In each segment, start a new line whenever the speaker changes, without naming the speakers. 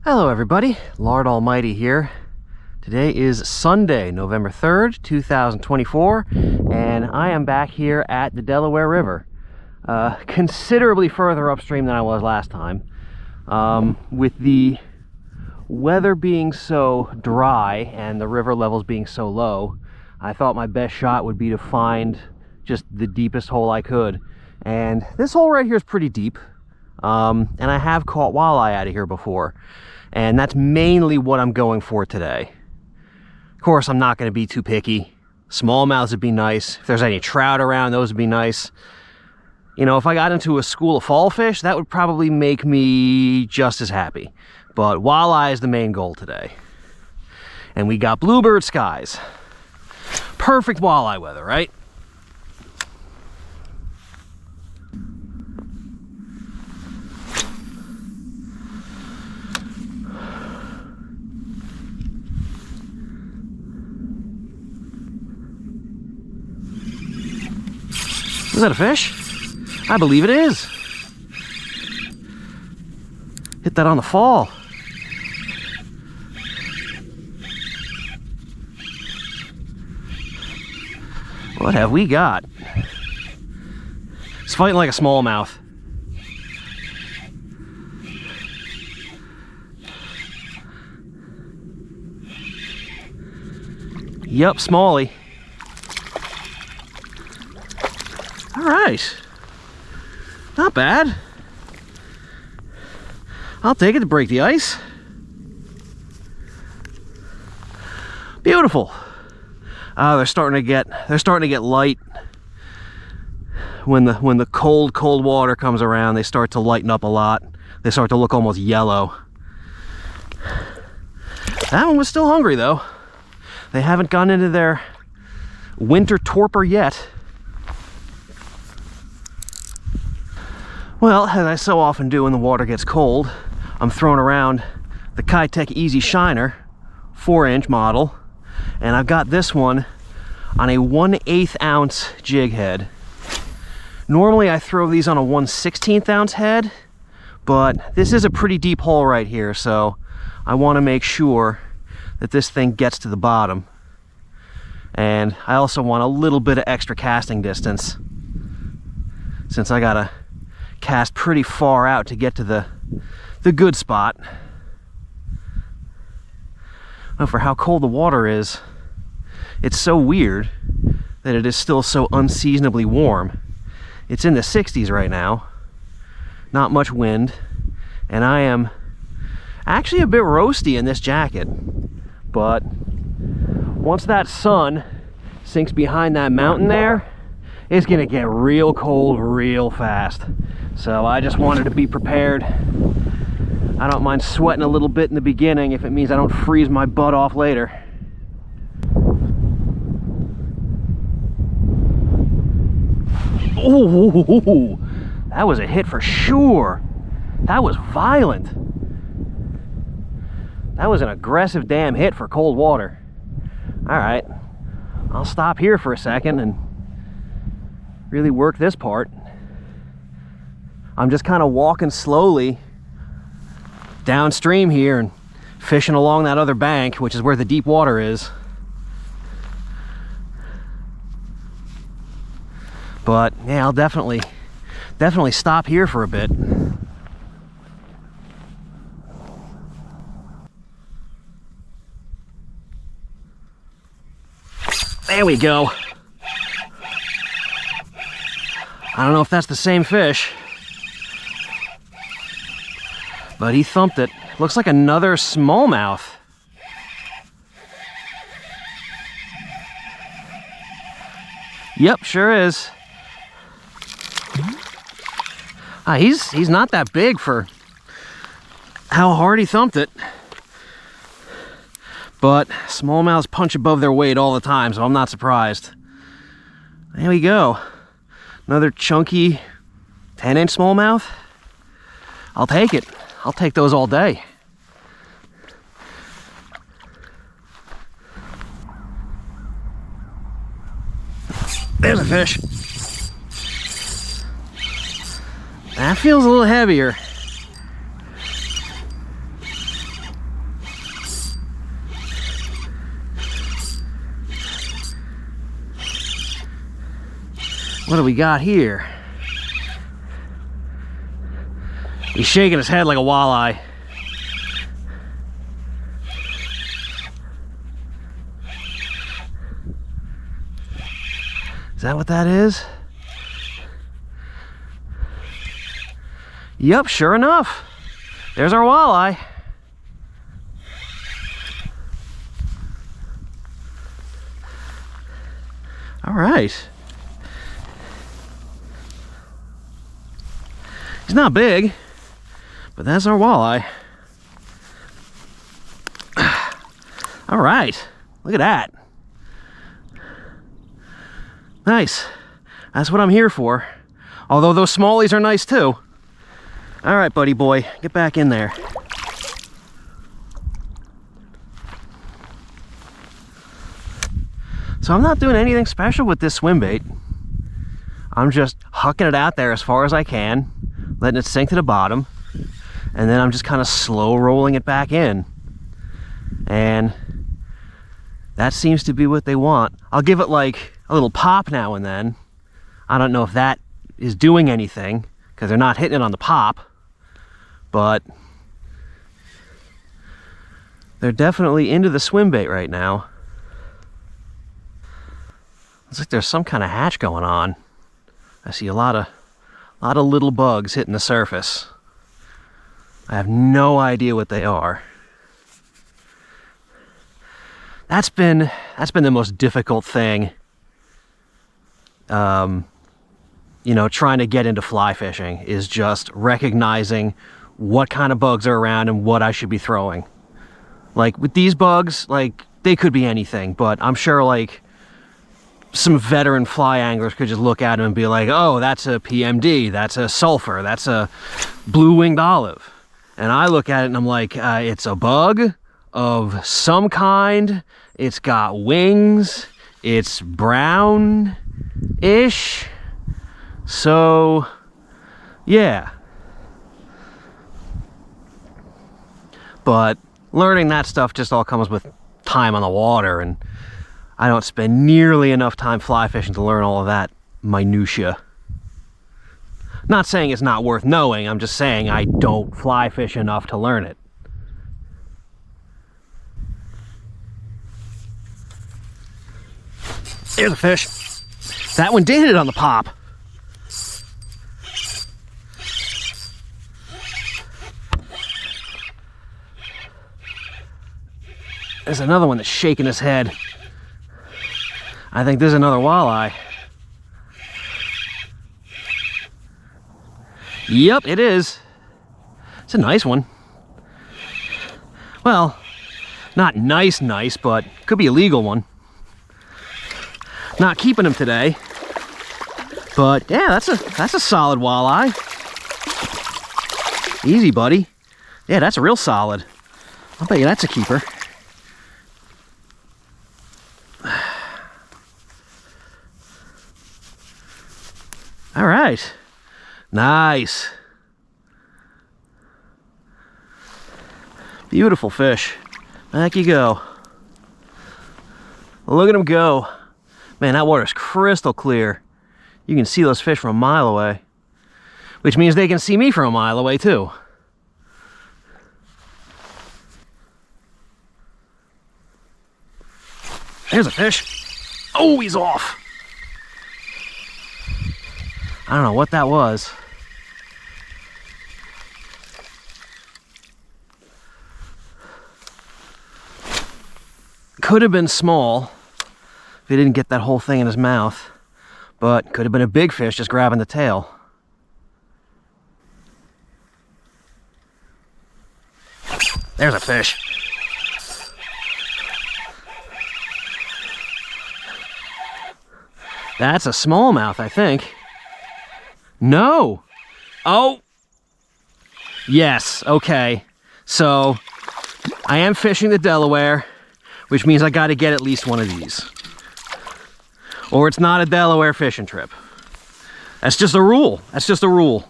Hello everybody, Lord Almighty here. Today is Sunday, November 3rd, 2024, and I am back here at the Delaware River, considerably further upstream than I was last time. With the weather being so dry and the river levels being so low, I thought my best shot would be to find just the deepest hole I could. And this hole right here is pretty deep, and I have caught walleye out of here before. And that's mainly what I'm going for today. Of course, I'm not going to be too picky. Smallmouths would be nice. If there's any trout around, those would be nice. You know, if I got into a school of fall fish, that would probably make me just as happy. But walleye is the main goal today. And we got bluebird skies. Perfect walleye weather, right? Is that a fish? I believe it is. Hit that on the fall. What have we got? It's fighting like a smallmouth. Yup, smallie. All right, not bad. I'll take it to break the ice. Beautiful. They're starting to get light. When the cold water comes around, they start to lighten up a lot. They start to look almost yellow. That one was still hungry though. They haven't gone into their winter torpor yet. Well, as I so often do when the water gets cold, I'm throwing around the Kitech Easy Shiner 4-inch model, and I've got this one on a 1/8 ounce jig head. Normally I throw these on a 1/16 ounce head, but this is a pretty deep hole right here, so I want to make sure that this thing gets to the bottom. And I also want a little bit of extra casting distance, since I gotta cast pretty far out to get to the good spot. Well, for how cold the water is, it's so weird that it is still so unseasonably warm. It's in the 60s right now, not much wind, and I am actually a bit roasty in this jacket. But once that sun sinks behind that mountain there, it's gonna get real cold real fast. So I just wanted to be prepared. I don't mind sweating a little bit in the beginning if it means I don't freeze my butt off later. Oh, that was a hit for sure. That was violent. That was an aggressive damn hit for cold water. All right, I'll stop here for a second and really work this part. I'm just kind of walking slowly downstream here and fishing along that other bank, which is where the deep water is. But yeah, I'll definitely stop here for a bit. There we go. I don't know if that's the same fish, but he thumped it. Looks like another smallmouth. Yep, sure is. He's not that big for how hard he thumped it. But smallmouths punch above their weight all the time, so I'm not surprised. There we go. Another chunky 10-inch smallmouth. I'll take it. I'll take those all day. There's a fish. That feels a little heavier. What do we got here? He's shaking his head like a walleye. Is that what that is? Yep, sure enough. There's our walleye. All right. He's not big, but that's our walleye. All right, look at that. Nice. That's what I'm here for. Although those smallies are nice too. All right, buddy boy, get back in there. So I'm not doing anything special with this swim bait. I'm just hucking it out there as far as I can, letting it sink to the bottom, and then I'm just kind of slow rolling it back in. And that seems to be what they want. I'll give it like a little pop now and then. I don't know if that is doing anything because they're not hitting it on the pop, but they're definitely into the swim bait right now. Looks like there's some kind of hatch going on. I see a lot of little bugs hitting the surface. I have no idea what they are. That's been the most difficult thing. You know, trying to get into fly fishing is just recognizing what kind of bugs are around and what I should be throwing. Like with these bugs, like they could be anything, but I'm sure like some veteran fly anglers could just look at them and be like, oh, that's a PMD, that's a sulfur, that's a blue-winged olive. And I look at it and I'm like, it's a bug of some kind, it's got wings, it's brown-ish, so yeah. But learning that stuff just all comes with time on the water, and I don't spend nearly enough time fly fishing to learn all of that minutia. Not saying it's not worth knowing, I'm just saying I don't fly fish enough to learn it. There's a fish. That one did hit it on the pop. There's another one that's shaking his head. I think there's another walleye. Yep, it is. It's a nice one. Well, not nice, but could be a legal one. Not keeping him today. But yeah, that's a solid walleye. Easy, buddy. Yeah, that's real solid. I'll bet you that's a keeper. All right, nice. Beautiful fish. Back you go. Look at him go. Man, that water's crystal clear. You can see those fish from a mile away, which means they can see me from a mile away too. There's a fish. Oh, he's off. I don't know what that was. Could have been small if he didn't get that whole thing in his mouth, but could have been a big fish just grabbing the tail. There's a fish. That's a smallmouth, I think. No. Oh. Yes, okay. So, I am fishing the Delaware, which means I gotta get at least one of these. Or it's not a Delaware fishing trip. That's just a rule. That's just a rule.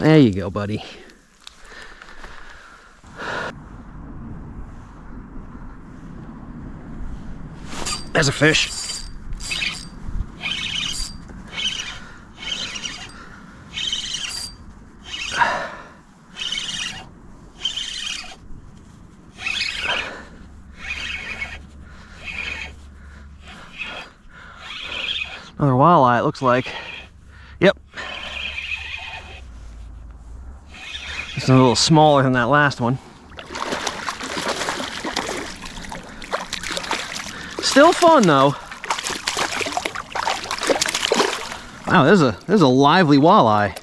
There you go, buddy. There's a fish. Another walleye, it looks like. Yep. It's a little smaller than that last one. Still fun though. Wow, there's a lively walleye.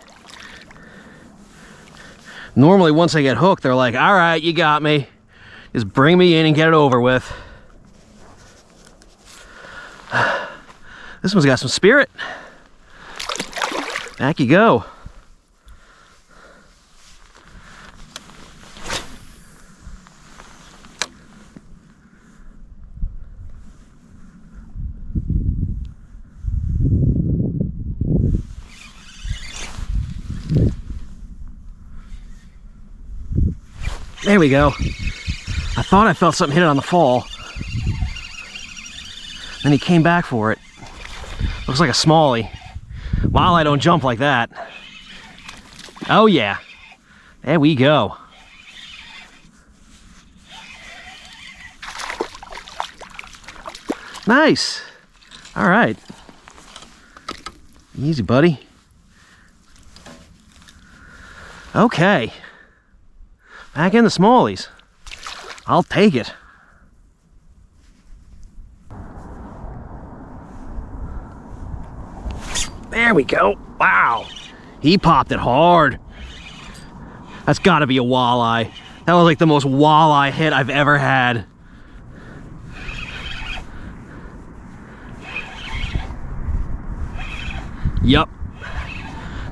Normally once they get hooked, they're like, all right, you got me. Just bring me in and get it over with. This one's got some spirit. Back you go. There we go. I thought I felt something hit it on the fall. Then he came back for it. Looks like a smallie. Walleye don't jump like that. Oh yeah. There we go. Nice. All right. Easy, buddy. Okay. Back in the smallies. I'll take it. There we go. Wow. He popped it hard. That's gotta be a walleye. That was like the most walleye hit I've ever had. Yup.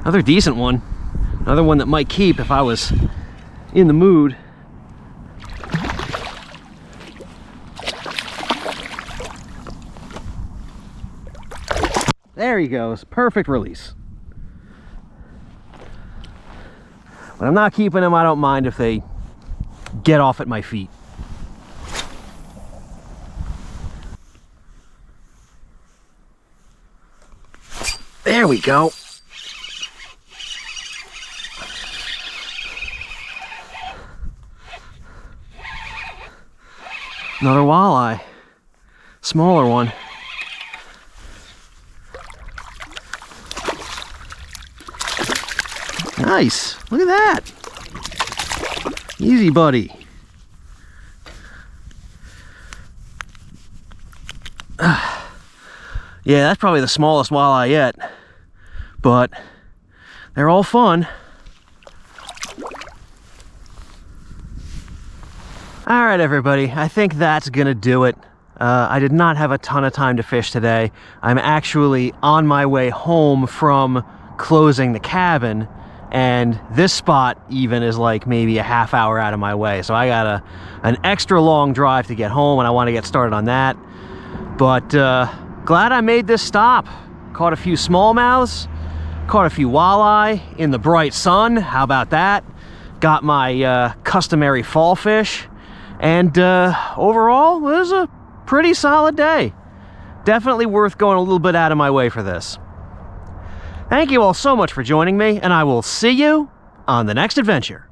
Another decent one. Another one that might keep if I was in the mood. There he goes. Perfect release. But I'm not keeping them. I don't mind if they get off at my feet. There we go. Another walleye. Smaller one. Nice. Look at that. Easy, buddy. Yeah, that's probably the smallest walleye yet, but they're all fun. All right, everybody, I think that's gonna do it. I did not have a ton of time to fish today. I'm actually on my way home from closing the cabin, and this spot even is like maybe a half hour out of my way. So I got an extra long drive to get home, and I want to get started on that. But glad I made this stop. Caught a few smallmouths, caught a few walleye in the bright sun. How about that? Got my customary fall fish. And overall, it was a pretty solid day. Definitely worth going a little bit out of my way for this. Thank you all so much for joining me, and I will see you on the next adventure.